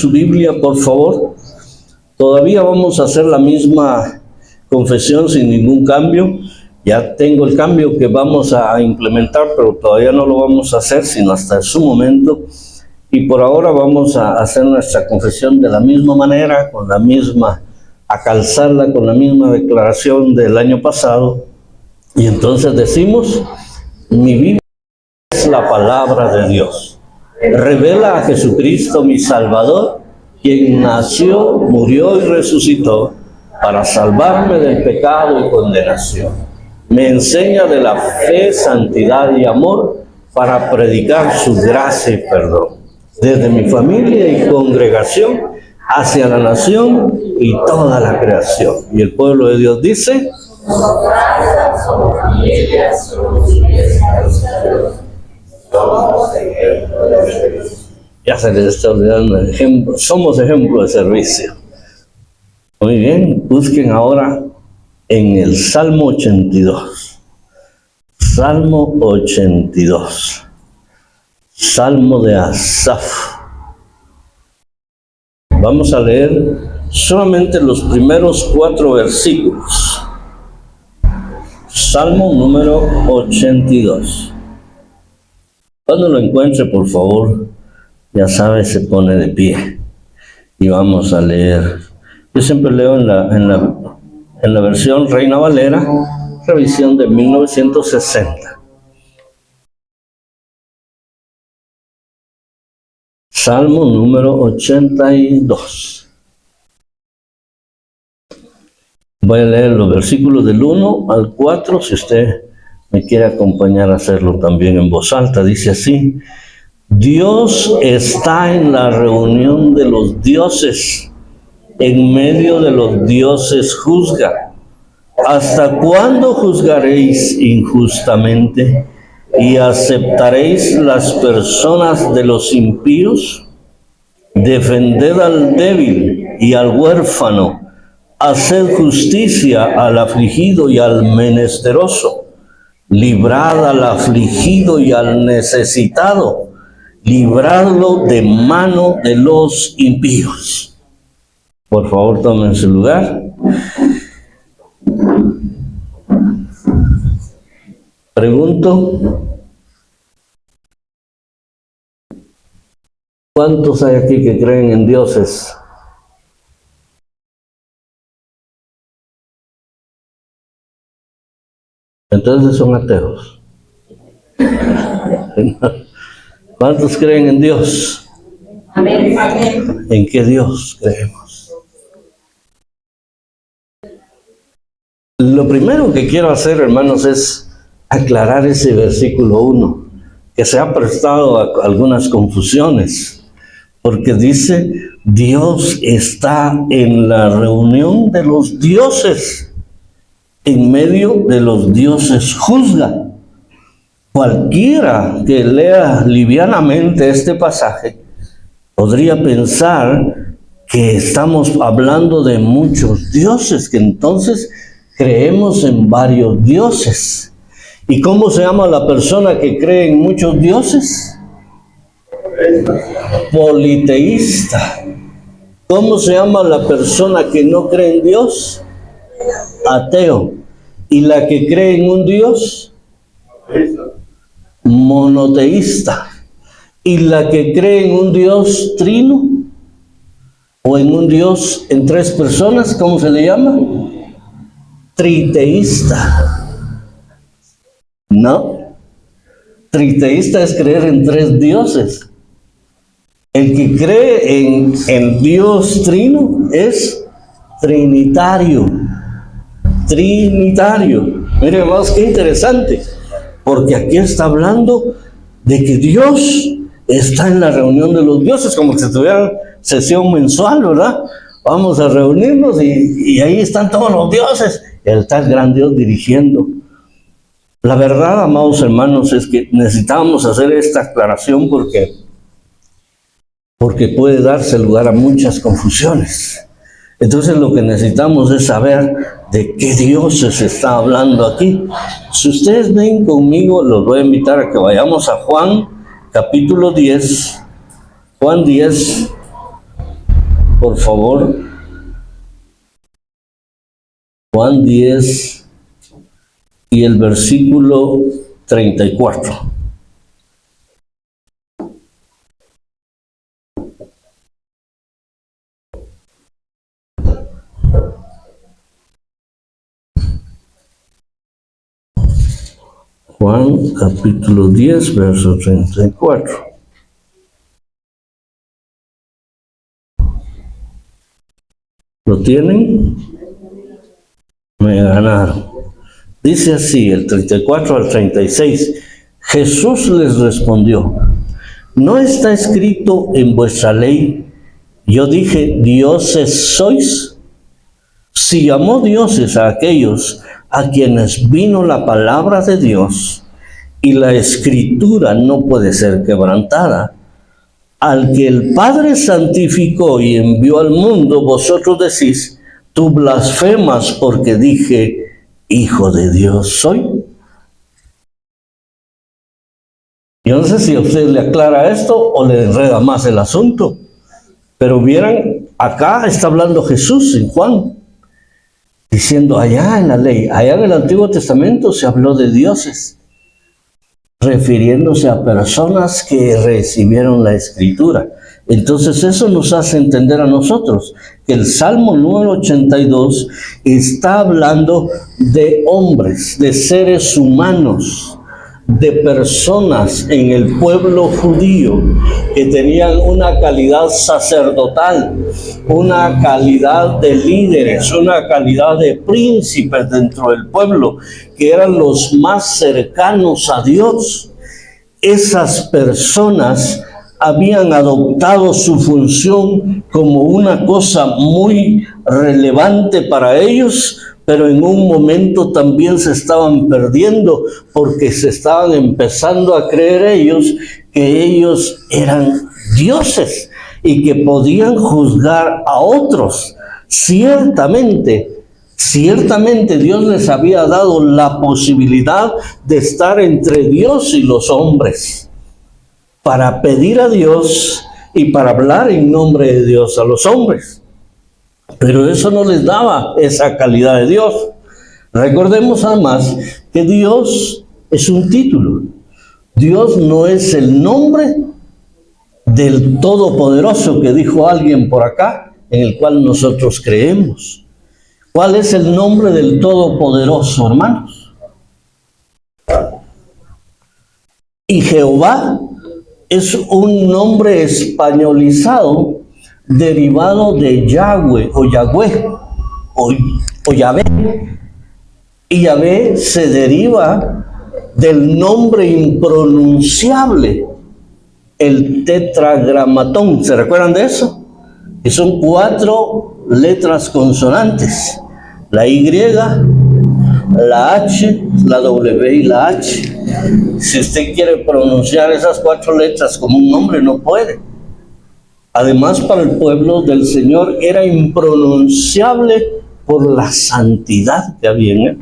su Biblia, por favor. Todavía vamos a hacer la misma confesión sin ningún cambio. Ya tengo el cambio que vamos a implementar, pero todavía no lo vamos a hacer, sino hasta su momento. Y por ahora vamos a hacer nuestra confesión de la misma manera, a calzarla con la misma declaración del año pasado. Y entonces decimos, mi Biblia es la palabra de Dios. Revela a Jesucristo mi Salvador, quien nació, murió y resucitó para salvarme del pecado y condenación. Me enseña de la fe, santidad y amor para predicar su gracia y perdón. Desde mi familia y congregación hacia la nación y toda la creación. Y el pueblo de Dios dice, ya se les está olvidando el ejemplo. Somos ejemplo de servicio. Muy bien, busquen ahora en el Salmo 82. Salmo 82. Salmo de Asaf. Vamos a leer solamente los primeros 4 versículos. Salmo número 82. Cuando lo encuentre, por favor, ya sabe, se pone de pie. Y vamos a leer. Yo siempre leo en la versión Reina Valera, revisión de 1960. Salmo número 82. Voy a leer los versículos del 1 al 4, si usted me quiere acompañar a hacerlo también en voz alta. Dice así: Dios está en la reunión de los dioses, en medio de los dioses juzga. ¿Hasta cuándo juzgaréis injustamente y aceptaréis las personas de los impíos? Defended al débil y al huérfano, haced justicia al afligido y al menesteroso, librad al afligido y al necesitado, libradlo de mano de los impíos. Por favor, tomen su lugar. Pregunto, ¿cuántos hay aquí que creen en dioses? Entonces son ateos. ¿Cuántos creen en Dios? Amén. ¿En qué Dios creemos? Lo primero que quiero hacer, hermanos, es aclarar ese versículo 1, que se ha prestado a algunas confusiones, porque dice, Dios está en la reunión de los dioses, en medio de los dioses juzga. Cualquiera que lea livianamente este pasaje podría pensar que estamos hablando de muchos dioses, que entonces creemos en varios dioses. ¿Y cómo se llama la persona que cree en muchos dioses? Politeísta. ¿Cómo se llama la persona que no cree en Dios? Ateo. ¿Y la que cree en un Dios? Monoteísta. ¿Y la que cree en un Dios trino? ¿O en un Dios en 3 personas? ¿Cómo se le llama? Triteísta. No. Triteísta es creer en 3 dioses. El que cree en el Dios trino es trinitario. Trinitario. Miren, hermanos, qué interesante. Porque aquí está hablando de que Dios está en la reunión de los dioses, como si tuviera sesión mensual, ¿verdad? Vamos a reunirnos y ahí están todos los dioses. El tal gran Dios dirigiendo. La verdad, amados hermanos, es que necesitamos hacer esta aclaración porque puede darse lugar a muchas confusiones. Entonces lo que necesitamos es saber de qué dioses se está hablando aquí. Si ustedes ven conmigo, los voy a invitar a que vayamos a Juan capítulo 10. Juan 10, por favor, Juan 10 y el versículo 34. Juan capítulo 10, verso 34. ¿Lo tienen? Me ganaron. Dice así, el 34 al 36. Jesús les respondió: ¿no está escrito en vuestra ley, yo dije, dioses sois? Si llamó dioses a aquellos a quienes vino la palabra de Dios, y la escritura no puede ser quebrantada, al que el Padre santificó y envió al mundo, vosotros decís, tú blasfemas porque dije, Hijo de Dios soy. Yo no sé si a usted le aclara esto o le enreda más el asunto, pero vieran, acá está hablando Jesús en Juan, diciendo allá en la ley, allá en el Antiguo Testamento se habló de dioses, refiriéndose a personas que recibieron la Escritura. Entonces eso nos hace entender a nosotros que el Salmo número 82 está hablando de hombres, de seres humanos, de personas en el pueblo judío que tenían una calidad sacerdotal, una calidad de líderes, una calidad de príncipes dentro del pueblo, que eran los más cercanos a Dios. Esas personas habían adoptado su función como una cosa muy relevante para ellos, pero en un momento también se estaban perdiendo porque se estaban empezando a creer ellos que ellos eran dioses y que podían juzgar a otros. Ciertamente Dios les había dado la posibilidad de estar entre Dios y los hombres, para pedir a Dios y para hablar en nombre de Dios a los hombres. Pero eso no les daba esa calidad de Dios. Recordemos además que Dios es un título. Dios no es el nombre del Todopoderoso que dijo alguien por acá, en el cual nosotros creemos. ¿Cuál es el nombre del Todopoderoso, hermanos? Y Jehová es un nombre españolizado derivado de Yahweh o Yahweh o Yahvé. Y Yahvé se deriva del nombre impronunciable, el tetragramatón. ¿Se recuerdan de eso? Que son 4 letras consonantes: la Y, la H, la W y la H. Si usted quiere pronunciar esas 4 letras como un nombre, no puede. Además, para el pueblo del Señor era impronunciable por la santidad que había en él.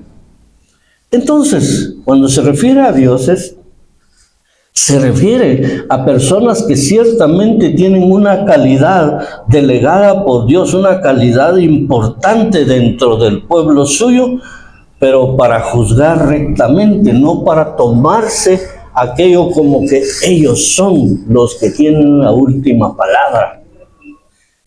Entonces, cuando se refiere a dioses, se refiere a personas que ciertamente tienen una calidad delegada por Dios, una calidad importante dentro del pueblo suyo, pero para juzgar rectamente, no para tomarse aquello como que ellos son los que tienen la última palabra.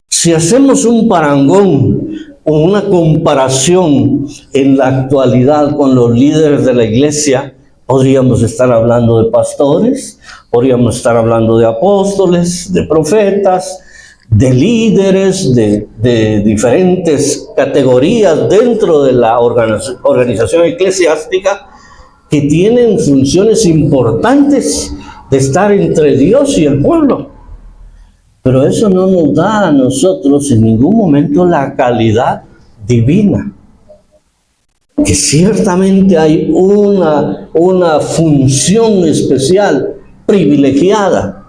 Si hacemos un parangón o una comparación en la actualidad con los líderes de la iglesia, podríamos estar hablando de pastores, podríamos estar hablando de apóstoles, de profetas, de líderes, de diferentes categorías dentro de la organización eclesiástica, que tienen funciones importantes de estar entre Dios y el pueblo. Pero eso no nos da a nosotros en ningún momento la calidad divina. Que ciertamente hay una función especial, privilegiada.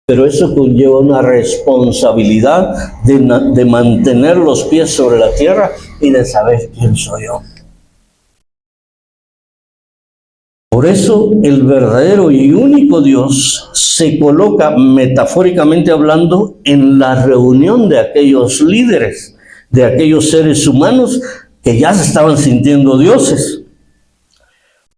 Pero eso conlleva una responsabilidad de mantener los pies sobre la tierra y de saber quién soy yo. Por eso el verdadero y único Dios se coloca, metafóricamente hablando, en la reunión de aquellos líderes, de aquellos seres humanos que ya se estaban sintiendo dioses,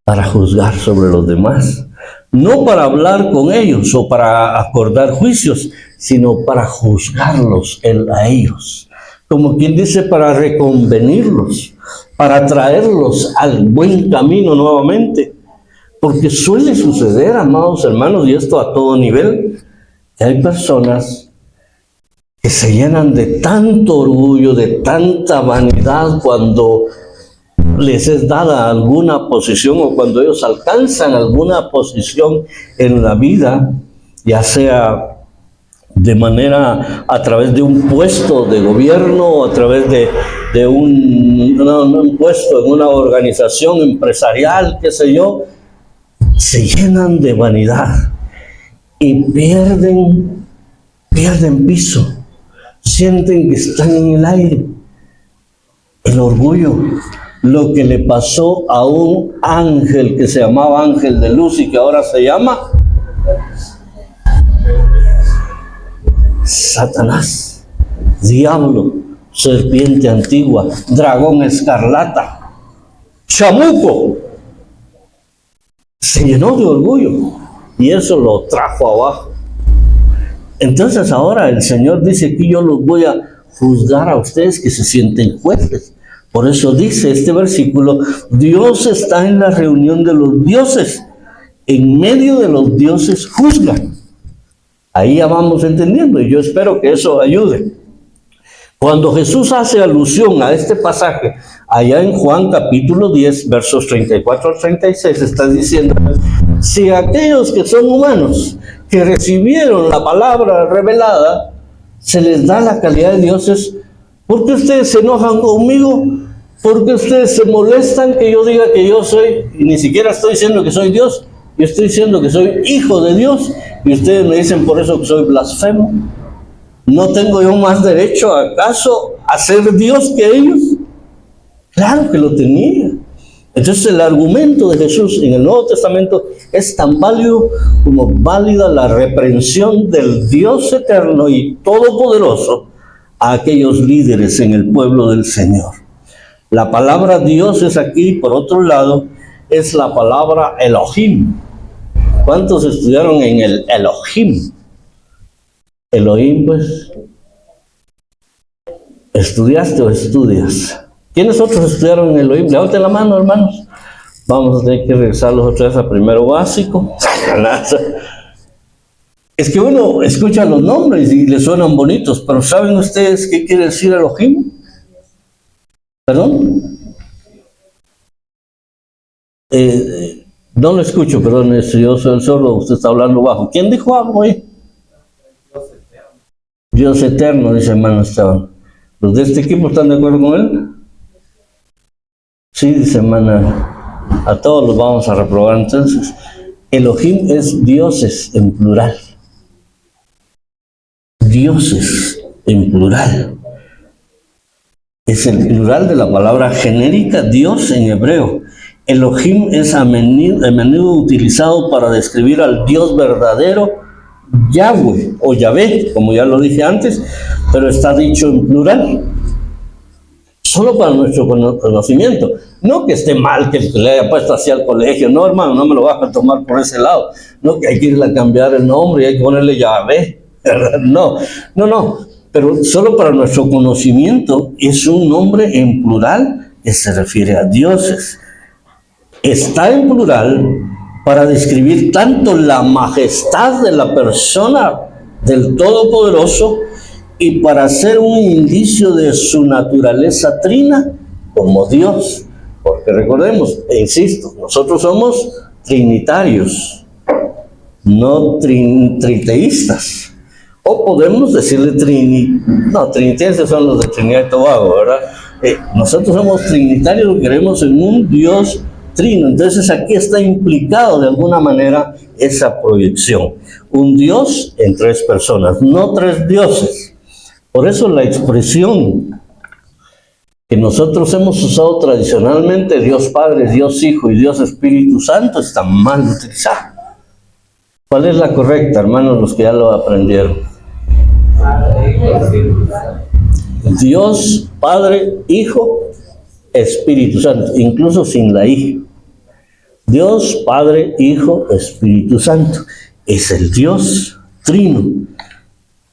para juzgar sobre los demás. No para hablar con ellos o para acordar juicios, sino para juzgarlos a ellos. Como quien dice, para reconvenirlos, para traerlos al buen camino nuevamente. Porque suele suceder, amados hermanos, y esto a todo nivel, que hay personas que se llenan de tanto orgullo, de tanta vanidad cuando les es dada alguna posición o cuando ellos alcanzan alguna posición en la vida, ya sea de manera a través de un puesto de gobierno o a través de un puesto en una organización empresarial, qué sé yo, se llenan de vanidad y pierden piso, sienten que están en el aire. El orgullo, lo que le pasó a un ángel que se llamaba ángel de luz y que ahora se llama Satanás, diablo, serpiente antigua, dragón escarlata, chamuco. Se llenó de orgullo y eso lo trajo abajo. Entonces ahora el Señor dice aquí: yo los voy a juzgar a ustedes que se sienten jueces. Por eso dice este versículo: Dios está en la reunión de los dioses, en medio de los dioses juzga. Ahí ya vamos entendiendo y yo espero que eso ayude. Cuando Jesús hace alusión a este pasaje, allá en Juan capítulo 10, versos 34 al 36, está diciendo: si aquellos que son humanos, que recibieron la palabra revelada, se les da la calidad de dioses, ¿por qué ustedes se enojan conmigo? ¿Por qué ustedes se molestan que yo diga que yo soy? Y ni siquiera estoy diciendo que soy Dios, yo estoy diciendo que soy hijo de Dios, y ustedes me dicen por eso que soy blasfemo. ¿No tengo yo más derecho acaso a ser Dios que ellos? Claro que lo tenía. Entonces el argumento de Jesús en el Nuevo Testamento es tan válido como válida la reprensión del Dios eterno y todopoderoso a aquellos líderes en el pueblo del Señor. La palabra Dios es aquí, por otro lado, es la palabra Elohim. ¿Cuántos estudiaron en el Elohim? Elohim, pues, ¿estudiaste o estudias? ¿Quiénes otros estudiaron en Elohim? Levanten la mano, hermanos. Vamos a tener que regresarlos otra vez a primero básico. Es que uno escucha los nombres y le suenan bonitos, pero ¿saben ustedes qué quiere decir Elohim? ¿Perdón? No lo escucho, perdón, yo soy el sordo, usted está hablando bajo. ¿Quién dijo algo ahí? Dios eterno, dice hermano Esteban. ¿Los de este equipo están de acuerdo con él? Sí, dice hermana. A todos los vamos a reprobar entonces. Elohim es dioses en plural. Dioses en plural. Es el plural de la palabra genérica Dios en hebreo. Elohim es a menudo utilizado para describir al Dios verdadero, Yahweh o Yahvé, como ya lo dije antes, pero está dicho en plural. Solo para nuestro conocimiento. No que esté mal que le haya puesto así al colegio, no hermano, no me lo vas a tomar por ese lado. No que hay que irle a cambiar el nombre y hay que ponerle Yahvé. No, pero solo para nuestro conocimiento es un nombre en plural que se refiere a dioses. Está en plural para describir tanto la majestad de la persona del Todopoderoso y para ser un indicio de su naturaleza trina como Dios. Porque recordemos, e insisto, nosotros somos trinitarios, no triteístas. O podemos decirle trinitenses son los de Trinidad y Tobago, ¿verdad? Nosotros somos trinitarios, creemos en un Dios trino. Entonces aquí está implicado de alguna manera esa proyección. Un Dios en tres personas, no tres dioses. Por eso la expresión que nosotros hemos usado tradicionalmente, Dios Padre, Dios Hijo y Dios Espíritu Santo, está mal utilizada. ¿Cuál es la correcta, hermanos, los que ya lo aprendieron? Dios, Padre, Hijo, Espíritu Santo, incluso sin la I. Dios, Padre, Hijo, Espíritu Santo. Es el Dios trino.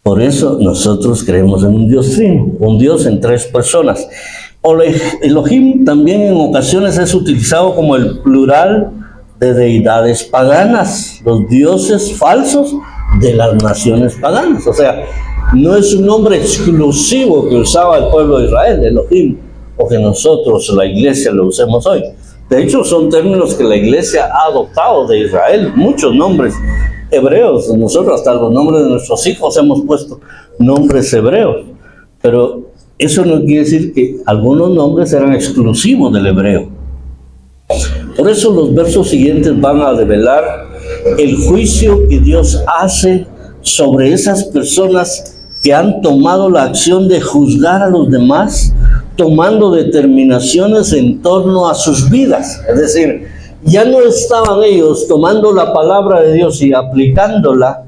Por eso nosotros creemos en un Dios trino, un Dios en tres personas. Elohim también en ocasiones es utilizado como el plural de deidades paganas, los dioses falsos de las naciones paganas. O sea, no es un nombre exclusivo que usaba el pueblo de Israel, Elohim, o que nosotros, la iglesia, lo usemos hoy. De hecho, son términos que la iglesia ha adoptado de Israel, muchos nombres hebreos. Nosotros hasta los nombres de nuestros hijos hemos puesto nombres hebreos, pero eso no quiere decir que algunos nombres eran exclusivos del hebreo. Por eso los versos siguientes van a develar el juicio que Dios hace sobre esas personas que han tomado la acción de juzgar a los demás, tomando determinaciones en torno a sus vidas. Es decir, ya no estaban ellos tomando la palabra de Dios y aplicándola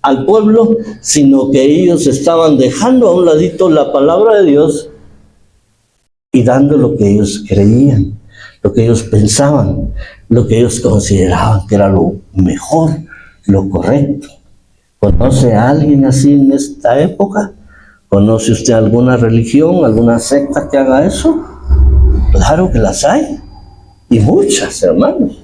al pueblo, sino que ellos estaban dejando a un ladito la palabra de Dios y dando lo que ellos creían, lo que ellos pensaban, lo que ellos consideraban que era lo mejor, lo correcto. ¿Conoce a alguien así en esta época? ¿Conoce usted alguna religión, alguna secta que haga eso? Claro que las hay, y muchas, hermanos.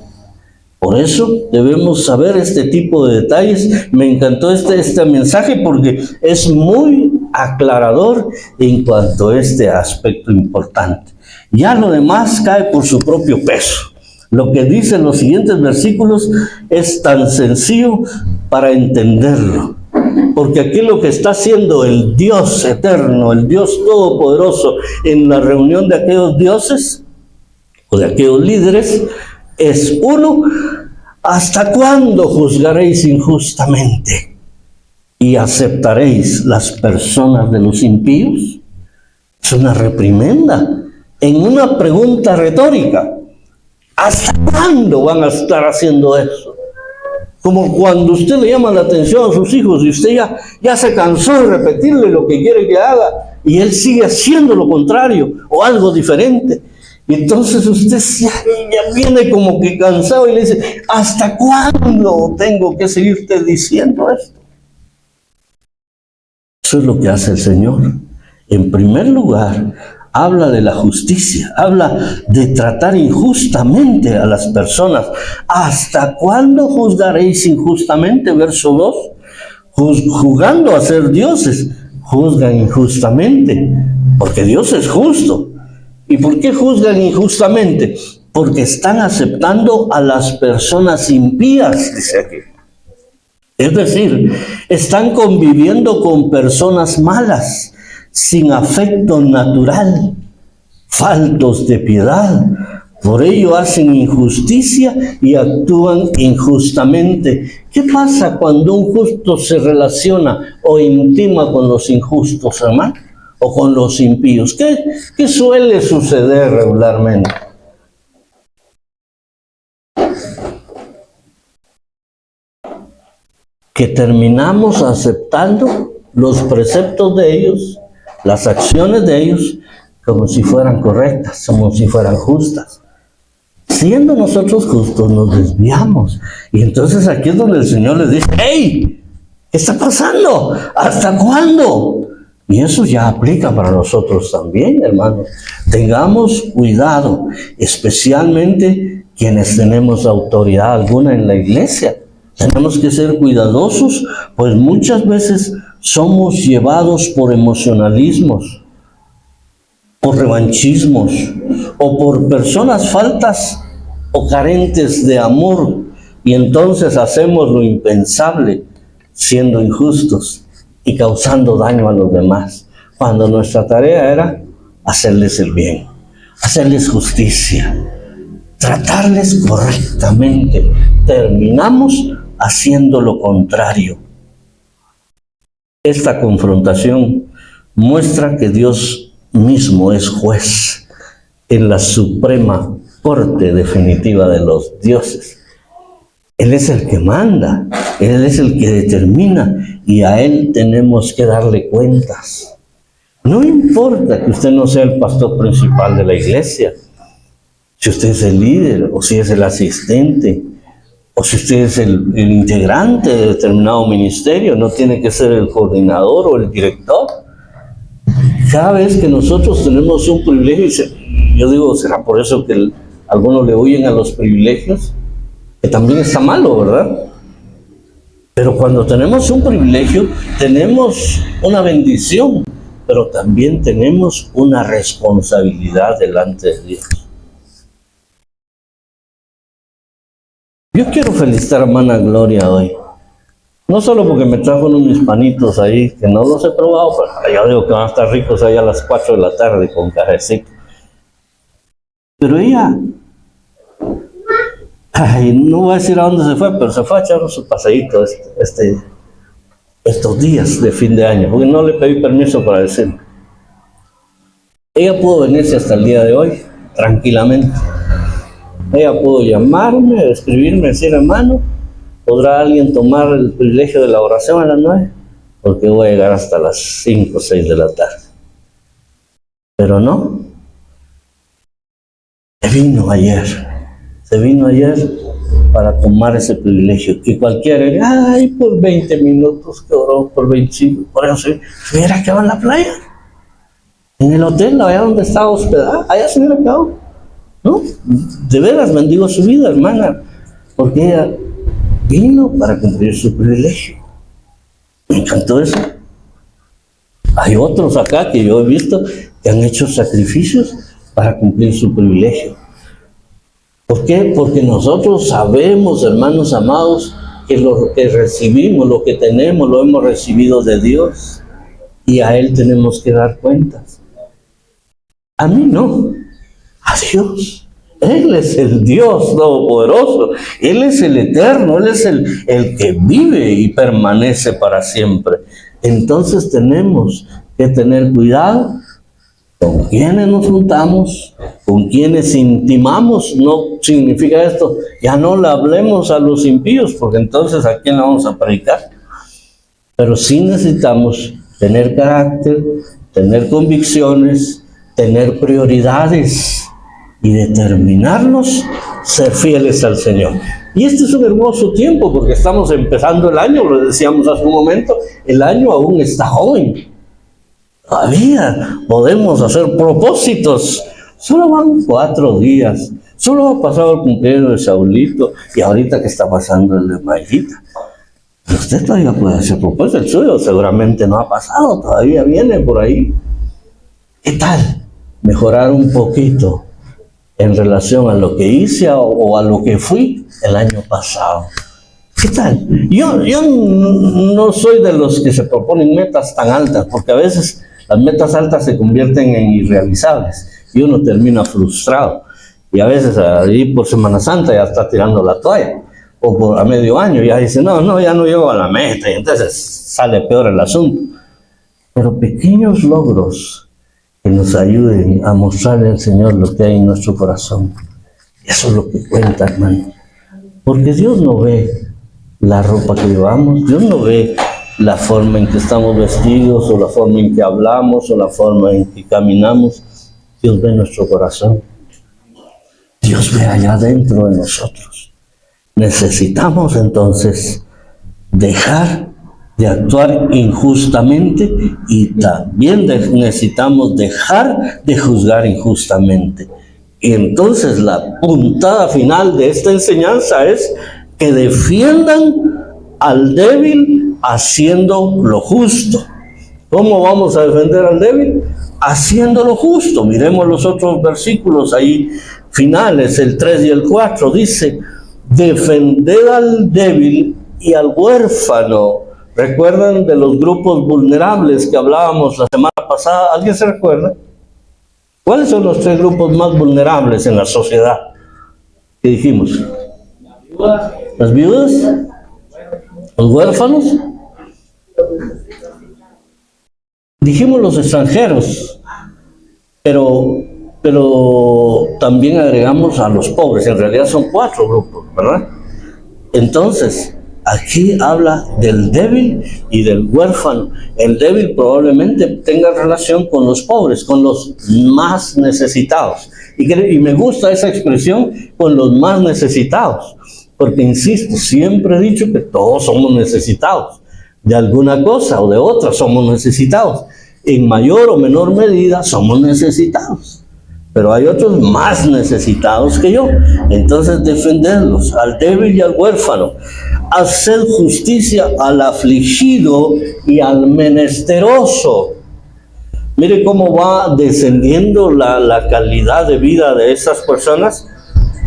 Por eso debemos saber este tipo de detalles. Me encantó este mensaje porque es muy aclarador en cuanto a este aspecto importante. Ya lo demás cae por su propio peso. Lo que dicen los siguientes versículos es tan sencillo para entenderlo. Porque aquí lo que está haciendo el Dios eterno, el Dios todopoderoso, en la reunión de aquellos dioses o de aquellos líderes, es uno: ¿hasta cuándo juzgaréis injustamente y aceptaréis las personas de los impíos? Es una reprimenda en una pregunta retórica. ¿Hasta cuándo van a estar haciendo eso? Como cuando usted le llama la atención a sus hijos y usted ya se cansó de repetirle lo que quiere que haga y él sigue haciendo lo contrario o algo diferente. Y entonces usted ya viene como que cansado y le dice: ¿hasta cuándo tengo que seguirte diciendo esto? Eso es lo que hace el Señor. En primer lugar, habla de la justicia, habla de tratar injustamente a las personas. ¿Hasta cuándo juzgaréis injustamente? Verso 2. Jugando a ser dioses, juzgan injustamente, porque Dios es justo. ¿Y por qué juzgan injustamente? Porque están aceptando a las personas impías, dice aquí. Es decir, están conviviendo con personas malas, sin afecto natural, faltos de piedad. Por ello hacen injusticia y actúan injustamente. ¿Qué pasa cuando un justo se relaciona o intima con los injustos, hermano? O con los impíos. ¿Qué suele suceder regularmente? Que terminamos aceptando los preceptos de ellos, las acciones de ellos, como si fueran correctas, como si fueran justas. Siendo nosotros justos, nos desviamos. Y entonces aquí es donde el Señor les dice: ¡hey! ¿Qué está pasando? ¿Hasta cuándo? Y eso ya aplica para nosotros también, hermanos. Tengamos cuidado, especialmente quienes tenemos autoridad alguna en la iglesia. Tenemos que ser cuidadosos, pues muchas veces somos llevados por emocionalismos, por revanchismos, o por personas faltas o carentes de amor, y entonces hacemos lo impensable, siendo injustos y causando daño a los demás, cuando nuestra tarea era hacerles el bien, hacerles justicia, tratarles correctamente. Terminamos haciendo lo contrario. Esta confrontación muestra que Dios mismo es juez en la suprema corte definitiva de los dioses. Él es el que manda, Él es el que determina y a Él tenemos que darle cuentas. No importa que usted no sea el pastor principal de la iglesia, si usted es el líder o si es el asistente o si usted es el integrante de determinado ministerio, no tiene que ser el coordinador o el director. Cada vez que nosotros tenemos un privilegio, yo digo, ¿será por eso que algunos le huyen a los privilegios? Que también está malo, ¿verdad? Pero cuando tenemos un privilegio, tenemos una bendición, pero también tenemos una responsabilidad delante de Dios. Yo quiero felicitar a hermana Gloria hoy. No solo porque me trajo unos mis panitos ahí, que no los he probado, pero ya digo que van a estar ricos ahí a las 4 de la tarde con cafecito. Pero ella, no voy a decir a dónde se fue, pero se fue a echar su paseíto estos días de fin de año, porque no le pedí permiso para decirlo. Ella pudo venirse hasta el día de hoy, tranquilamente. Ella pudo llamarme, escribirme, decir, hermano, ¿podrá alguien tomar el privilegio de la oración a las 9? Porque voy a llegar hasta las 5 o 6 de la tarde. Pero no. Se vino ayer para tomar ese privilegio. Que cualquiera, ay, por 20 minutos que oró, por 25, por eso se hubiera quedado en la playa. En el hotel, allá donde estaba hospedada, allá se hubiera quedado. ¿No? De veras bendigo su vida, hermana, porque ella vino para cumplir su privilegio. Me encantó eso. Hay otros acá que yo he visto que han hecho sacrificios para cumplir su privilegio. ¿Por qué? Porque nosotros sabemos, hermanos amados, que lo que recibimos, lo que tenemos, lo hemos recibido de Dios y a Él tenemos que dar cuentas. A mí no. A Dios. Él es el Dios Todopoderoso. Él es el Eterno. Él es el que vive y permanece para siempre. Entonces tenemos que tener cuidado con quienes nos juntamos, con quienes intimamos. No significa esto, ya no le hablemos a los impíos, porque entonces ¿a quién le vamos a predicar? Pero sí necesitamos tener carácter, tener convicciones, tener prioridades y determinarnos ser fieles al Señor. Y este es un hermoso tiempo porque estamos empezando el año, lo decíamos hace un momento, el año aún está joven. Todavía podemos hacer propósitos. Solo van 4 días. Solo ha pasado el cumpleaños de Saulito y ahorita que está pasando el de Mayita. Usted todavía puede hacer propósitos. El suyo seguramente no ha pasado, todavía viene por ahí. ¿Qué tal mejorar un poquito en relación a lo que hice o a lo que fui el año pasado? ¿Qué tal? Yo no soy de los que se proponen metas tan altas, porque a veces las metas altas se convierten en irrealizables y uno termina frustrado. Y a veces ahí por Semana Santa ya está tirando la toalla, o a medio año ya dice, no, ya no llego a la meta, y entonces sale peor el asunto. Pero pequeños logros que nos ayuden a mostrarle al Señor lo que hay en nuestro corazón. Eso es lo que cuenta, hermano. Porque Dios no ve la ropa que llevamos, Dios no ve la forma en que estamos vestidos, o la forma en que hablamos, o la forma en que caminamos. Dios ve nuestro corazón. Dios ve allá dentro de nosotros. Necesitamos entonces dejar de actuar injustamente y también necesitamos dejar de juzgar injustamente. Y entonces la puntada final de esta enseñanza es que defiendan al débil haciendo lo justo. ¿Cómo vamos a defender al débil? Haciendo lo justo. Miremos los otros versículos ahí finales, el 3 y el 4, dice, defended al débil y al huérfano. ¿Recuerdan de los grupos vulnerables que hablábamos la semana pasada? ¿Alguien se recuerda? ¿Cuáles son los 3 grupos más vulnerables en la sociedad? ¿Qué dijimos? Las viudas, los huérfanos. Dijimos los extranjeros. pero también agregamos a los pobres. En realidad son 4 grupos, ¿verdad? Entonces, aquí habla del débil y del huérfano. El débil probablemente tenga relación con los pobres, con los más necesitados. Y me gusta esa expresión, con los más necesitados. Porque, insisto, siempre he dicho que todos somos necesitados. De alguna cosa o de otra somos necesitados. En mayor o menor medida somos necesitados. Pero hay otros más necesitados que yo. Entonces, defenderlos, al débil y al huérfano. Hacer justicia al afligido y al menesteroso. Mire cómo va descendiendo la calidad de vida de esas personas.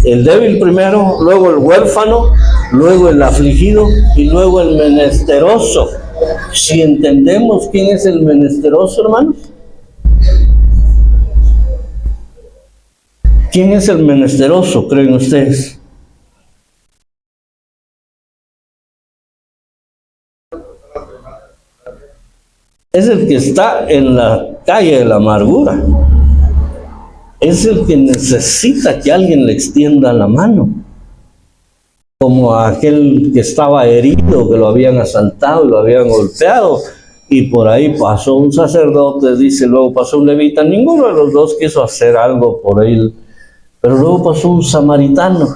El débil primero, luego el huérfano, luego el afligido y luego el menesteroso. Si entendemos quién es el menesteroso, hermanos. ¿Quién es el menesteroso, creen ustedes? Es el que está en la calle de la amargura. Es el que necesita que alguien le extienda la mano. Como aquel que estaba herido, que lo habían asaltado, lo habían golpeado, y por ahí pasó un sacerdote, dice, luego pasó un levita. Ninguno de los dos quiso hacer algo por él, pero luego pasó un samaritano.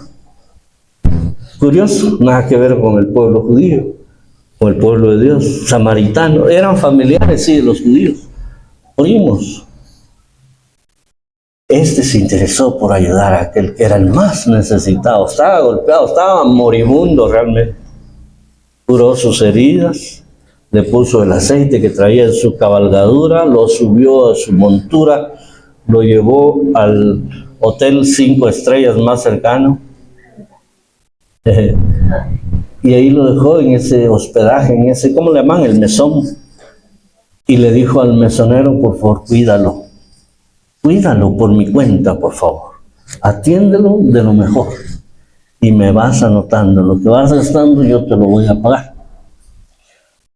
Curioso, nada que ver con el pueblo judío, con el pueblo de Dios. Samaritano, eran familiares, sí, de los judíos, primos. Este se interesó por ayudar a aquel que era el más necesitado. Estaba golpeado, estaba moribundo realmente. Curó sus heridas, le puso el aceite que traía en su cabalgadura, lo subió a su montura, lo llevó al hotel 5 estrellas más cercano. Y ahí lo dejó en ese hospedaje, en ese, ¿cómo le llaman? El mesón. Y le dijo al mesonero, por favor, cuídalo. Cuídalo por mi cuenta, por favor. Atiéndelo de lo mejor. Y me vas anotando. Lo que vas gastando yo te lo voy a pagar.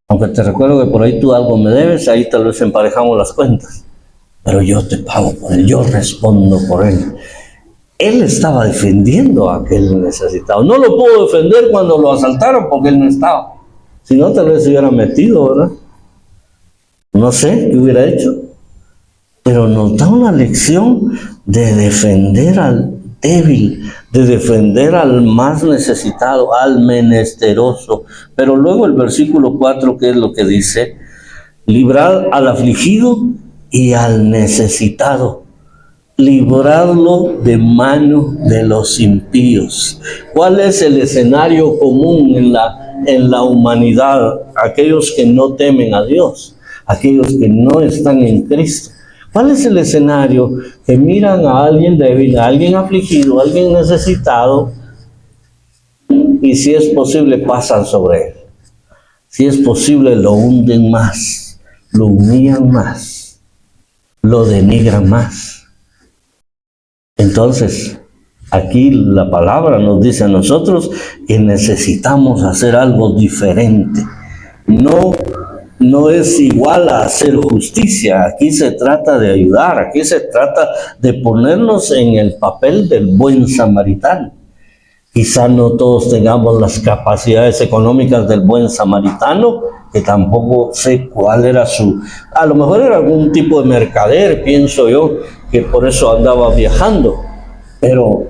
Aunque te recuerdo que por ahí tú algo me debes, ahí tal vez emparejamos las cuentas. Pero yo te pago por él, yo respondo por él. Él estaba defendiendo a aquel necesitado. No lo pudo defender cuando lo asaltaron porque él no estaba. Si no, tal vez se hubiera metido, ¿verdad? No sé qué hubiera hecho. Pero nos da una lección de defender al débil, de defender al más necesitado, al menesteroso. Pero luego el versículo 4, ¿qué es lo que dice? Librar al afligido y al necesitado. Librarlo de mano de los impíos. ¿Cuál es el escenario común en la humanidad? Aquellos que no temen a Dios, aquellos que no están en Cristo. ¿Cuál es el escenario? Que miran a alguien débil, a alguien afligido, a alguien necesitado, y si es posible pasan sobre él. Si es posible lo hunden más, lo humillan más, lo denigran más. Entonces, aquí la palabra nos dice a nosotros que necesitamos hacer algo diferente. No es igual a hacer justicia. Aquí se trata de ayudar, aquí se trata de ponernos en el papel del buen samaritano. Quizá no todos tengamos las capacidades económicas del buen samaritano, que tampoco sé cuál era a lo mejor era algún tipo de mercader, pienso yo, que por eso andaba viajando. Pero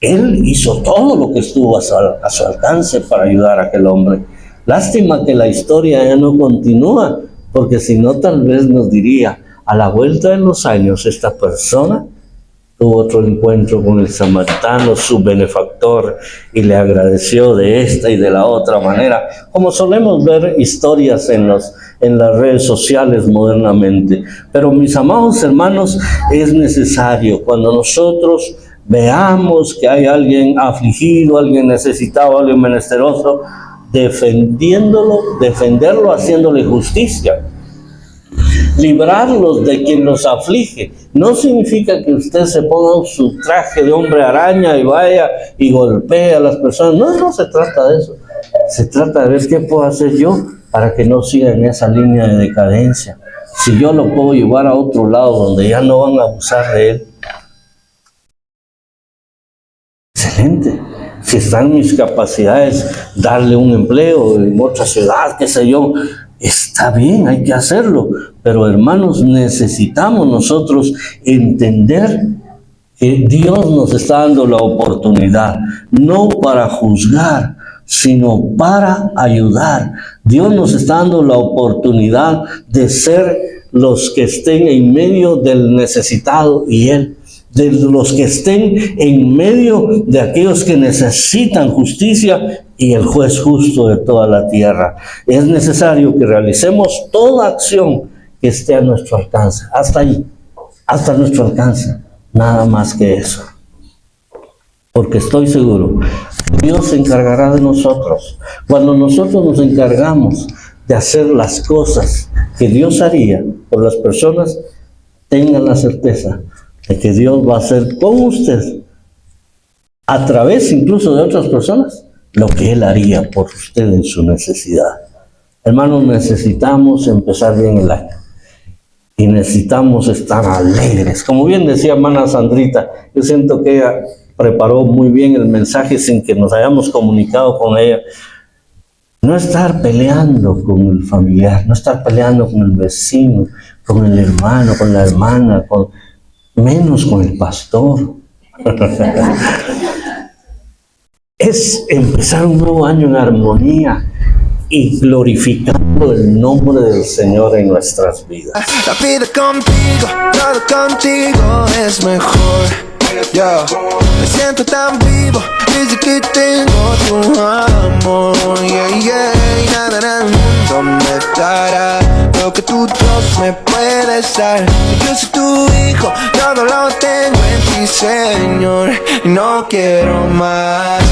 él hizo todo lo que estuvo a su alcance para ayudar a aquel hombre. Lástima que la historia ya no continúa, porque si no tal vez nos diría, a la vuelta de los años esta persona tuvo otro encuentro con el samaritano, su benefactor, y le agradeció de esta y de la otra manera, como solemos ver historias en las redes sociales modernamente. Pero mis amados hermanos, es necesario cuando nosotros veamos que hay alguien afligido, alguien necesitado, alguien menesteroso, defenderlo haciéndole justicia. Librarlos de quien los aflige. No significa que usted se ponga su traje de hombre araña y vaya y golpee a las personas. No se trata de eso. Se trata de ver qué puedo hacer yo para que no siga en esa línea de decadencia. Si yo lo puedo llevar a otro lado donde ya no van a abusar de él, excelente. Si están mis capacidades, darle un empleo en otra ciudad, qué sé yo, está bien, hay que hacerlo. Pero hermanos, necesitamos nosotros entender que Dios nos está dando la oportunidad, no para juzgar, sino para ayudar. Dios nos está dando la oportunidad de ser los que estén en medio del necesitado y Él, de los que estén en medio de aquellos que necesitan justicia y el juez justo de toda la tierra. Es necesario que realicemos toda acción que esté a nuestro alcance, hasta ahí, hasta nuestro alcance, nada más que eso. Porque estoy seguro, Dios se encargará de nosotros. Cuando nosotros nos encargamos de hacer las cosas que Dios haría por las personas, tengan la certeza de que Dios va a hacer con usted, a través incluso de otras personas, lo que Él haría por usted en su necesidad. Hermanos, necesitamos empezar bien el año. Y necesitamos estar alegres. Como bien decía hermana Sandrita, yo siento que ella preparó muy bien el mensaje sin que nos hayamos comunicado con ella. No estar peleando con el familiar, no estar peleando con el vecino, con el hermano, con la hermana, menos con el pastor. Es empezar un nuevo año en armonía y glorificando el nombre del Señor en nuestras vidas. La vida contigo, todo contigo es mejor. Yo me siento tan vivo desde que tengo tu amor. Yeah, yeah. Nada en el mundo me dará lo que tú Dios me puedes dar. Yo soy tu hijo, todo lo tengo en ti, Señor, y no quiero más.